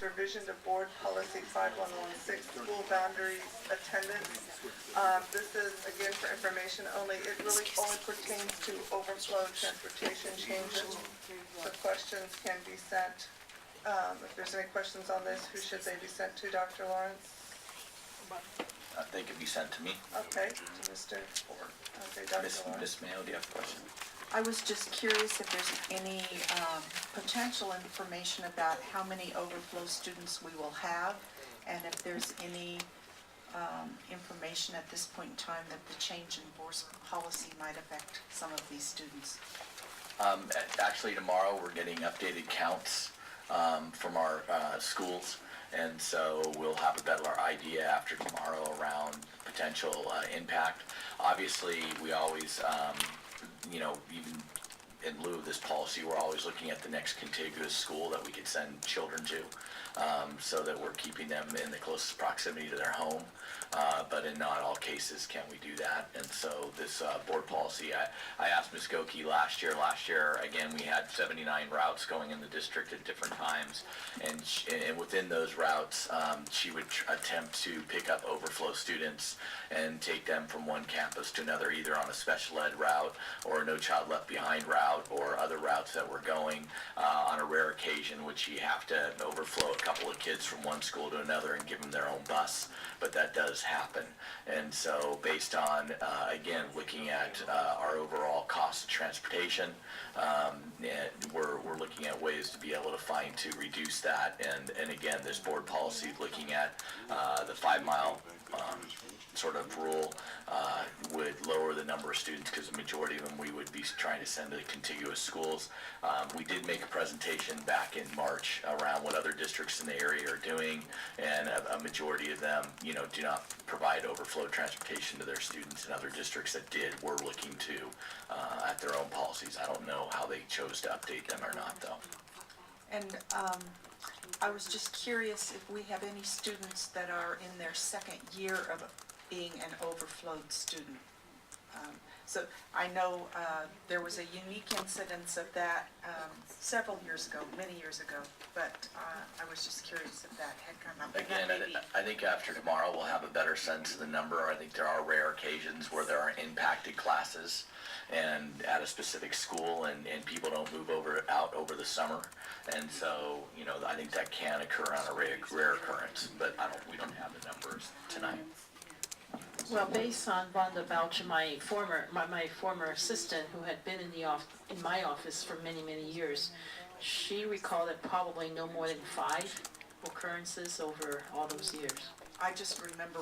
revision to board policy 5116, school boundaries attendance. This is, again, for information only. It really only pertains to overflow transportation changes. The questions can be sent, if there's any questions on this, who should they be sent to, Dr. Lawrence? They could be sent to me. Okay, to Mr. Ford. Okay, Dr. Lawrence. Miss Mayo, do you have a question? I was just curious if there's any potential information about how many overflow students we will have, and if there's any information at this point in time that the change in board policy might affect some of these students. Actually, tomorrow we're getting updated counts from our schools, and so we'll have a better idea after tomorrow around potential impact. Obviously, we always, even in lieu of this policy, we're always looking at the next contiguous school that we could send children to, so that we're keeping them in the closest proximity to their home. But in not all cases can we do that. And so this board policy, I asked Ms. Goki last year, again, we had 79 routes going in the district at different times. And within those routes, she would attempt to pick up overflow students and take them from one campus to another, either on a special ed route or a No Child Left Behind route or other routes that we're going. On a rare occasion, would she have to overflow a couple of kids from one school to another and give them their own bus, but that does happen. And so based on, again, looking at our overall cost of transportation, we're looking at ways to be able to reduce that. And again, this board policy looking at the 5 mile sort of rule would lower the number of students, because the majority of them we would be trying to send to contiguous schools. We did make a presentation back in March around what other districts in the area are doing, and a majority of them, do not provide overflow transportation to their students. And other districts that did were looking to at their own policies. I don't know how they chose to update them or not, though. And I was just curious if we have any students that are in their second year of being an overflowed student. So I know there was a unique incidence of that several years ago, many years ago, but I was just curious if that had come up. Again, I think after tomorrow we'll have a better sense of the number. I think there are rare occasions where there are impacted classes and at a specific school, and people don't move out over the summer. And so, I think that can occur on a rare occurrence, but we don't have the numbers tonight. Well, based on Vonda Belcher, my former assistant, who had been in my office for many, many years, she recalled that probably no more than 5 occurrences over all those years. I just remember